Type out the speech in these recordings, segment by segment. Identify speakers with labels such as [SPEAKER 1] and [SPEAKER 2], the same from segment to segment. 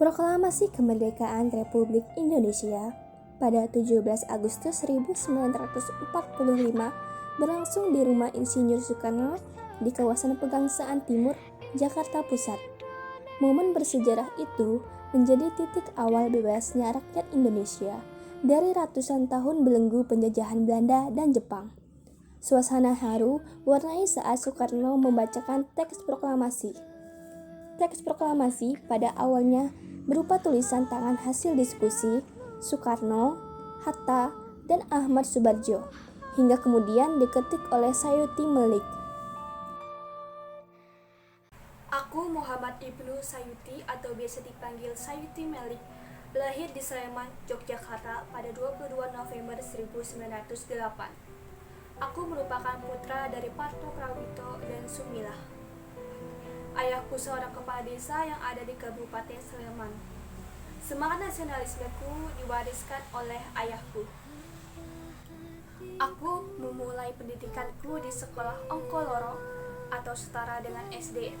[SPEAKER 1] Proklamasi Kemerdekaan Republik Indonesia pada 17 Agustus 1945 berlangsung di Rumah Insinyur Soekarno di kawasan Pegangsaan Timur, Jakarta Pusat. Momen bersejarah itu menjadi titik awal bebasnya rakyat Indonesia dari ratusan tahun belenggu penjajahan Belanda dan Jepang. Suasana haru warnai saat Soekarno membacakan teks proklamasi. Teks proklamasi pada awalnya berupa tulisan tangan hasil diskusi Soekarno, Hatta, dan Ahmad Soebardjo, hingga kemudian diketik oleh Sayuti Melik.
[SPEAKER 2] Aku Muhammad Ibnu Sayuti atau biasa dipanggil Sayuti Melik, lahir di Sleman, Yogyakarta pada 22 November 1908. Aku merupakan putra dari Parto Krawito dan Sumilah. Ayahku seorang kepala desa yang ada di Kabupaten Sleman. Semangat nasionalismeku diwariskan oleh ayahku. Aku memulai pendidikanku di sekolah Ongkoloro atau setara dengan SD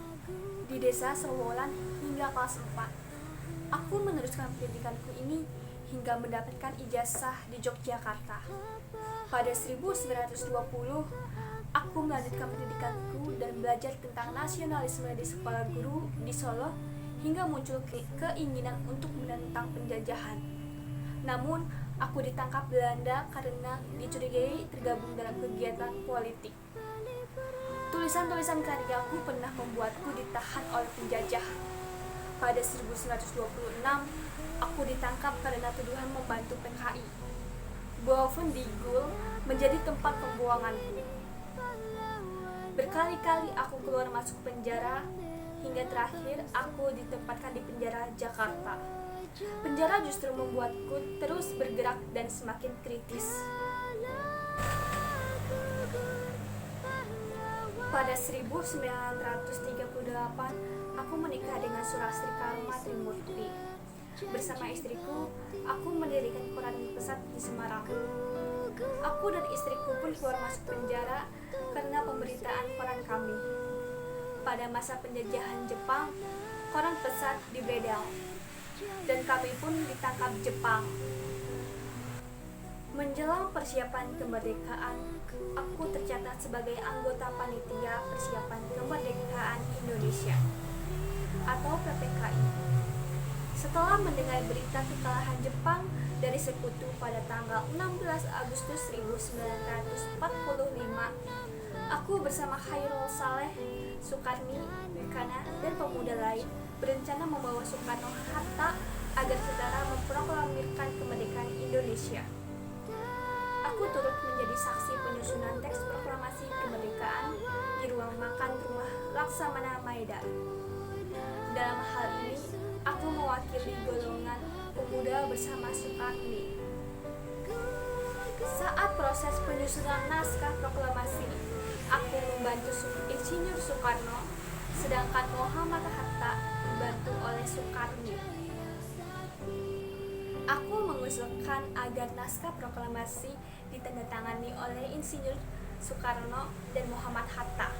[SPEAKER 2] di desa Sewolan hingga kelas 4. Aku meneruskan pendidikanku ini hingga mendapatkan ijazah di Yogyakarta. Pada 1920, aku melanjutkan pendidikanku dan belajar tentang nasionalisme di sekolah guru di Solo hingga muncul keinginan untuk menentang penjajahan. Namun, aku ditangkap Belanda karena dicurigai tergabung dalam kegiatan politik. Tulisan-tulisan karyaku pernah membuatku ditahan oleh penjajah. Pada 1926, aku ditangkap karena tuduhan membantu PKI. Bovendigul menjadi tempat pembuanganku. Berkali-kali aku keluar masuk penjara, hingga terakhir aku ditempatkan di penjara Jakarta. Penjara justru membuatku terus bergerak dan semakin kritis. Pada 1938, aku menikah dengan Surastri Karma Trimurti. Bersama istriku, aku mendirikan koran Pesat di Semarang. Aku dan istriku pun keluar masuk penjara karena pemberitaan koran kami. Pada masa penjajahan Jepang, koran Pesat dibredel, dan kami pun ditangkap Jepang. Menjelang persiapan kemerdekaan, aku tercatat sebagai anggota Panitia Persiapan Kemerdekaan Indonesia atau PPKI. Setelah mendengar berita kekalahan Jepang dari sekutu pada tanggal 16 Agustus 1945, aku bersama Khairul Saleh, Sukarni, Wikana, dan pemuda lain berencana membawa Soekarno-Hatta agar setara memproklamirkan kemerdekaan Indonesia. Aku turut menjadi saksi penyusunan teks proklamasi kemerdekaan di ruang makan rumah Laksamana Maeda. Dalam hal ini, aku mewakili golongan pemuda bersama Soekarni. Saat proses penyusunan naskah proklamasi, aku membantu Insinyur Soekarno, sedangkan Muhammad Hatta dibantu oleh Soekarni. Aku mengusulkan agar naskah proklamasi ditandatangani oleh Insinyur Soekarno dan Muhammad Hatta.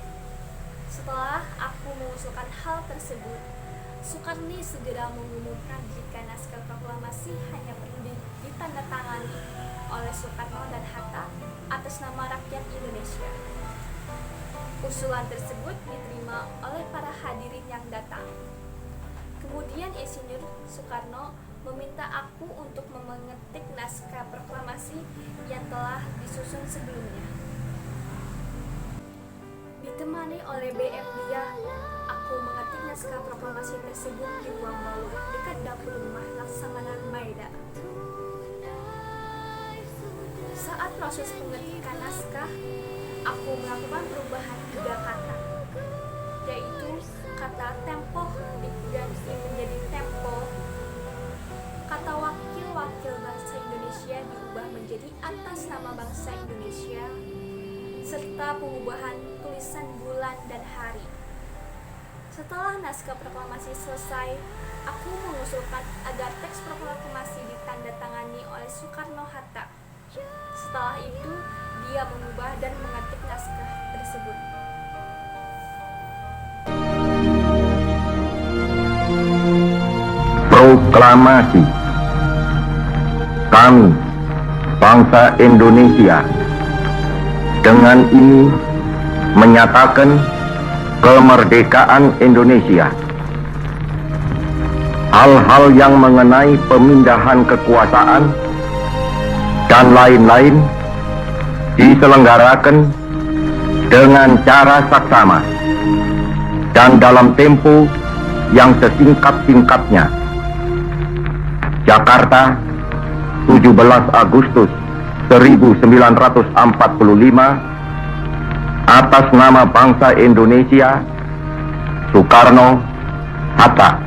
[SPEAKER 2] Setelah aku mengusulkan hal tersebut, Soekarni segera mengumumkan jika naskah proklamasi hanya perlu ditandatangani oleh Soekarno dan Hatta atas nama rakyat Indonesia. Usulan tersebut diterima oleh para hadirin yang datang. Kemudian Insinyur Soekarno meminta aku untuk mengetik naskah proklamasi yang telah disusun sebelumnya. Ditemani oleh BM Dia, aku mengetik naskah proklamasi tersebut di ruang bawah dekat dapur rumah Laksamana Maeda. Saat proses pengetikan naskah, aku melakukan perubahan 3 kata, yaitu kata tempo diganti menjadi tempo, kata wakil-wakil bangsa Indonesia diubah menjadi atas nama bangsa Indonesia, serta pengubahan tulisan bulan dan hari. Setelah naskah proklamasi selesai, aku mengusulkan agar teks proklamasi ditandatangani oleh Soekarno-Hatta. Setelah itu, dia mengubah dan mengetik naskah tersebut.
[SPEAKER 3] Proklamasi. Kami, bangsa Indonesia, dengan ini menyatakan kemerdekaan Indonesia. Hal-hal yang mengenai pemindahan kekuasaan dan lain-lain diselenggarakan dengan cara saksama dan dalam tempo yang sesingkat-singkatnya. Jakarta, 17 Agustus 1945, atas nama bangsa Indonesia, Soekarno, Hatta.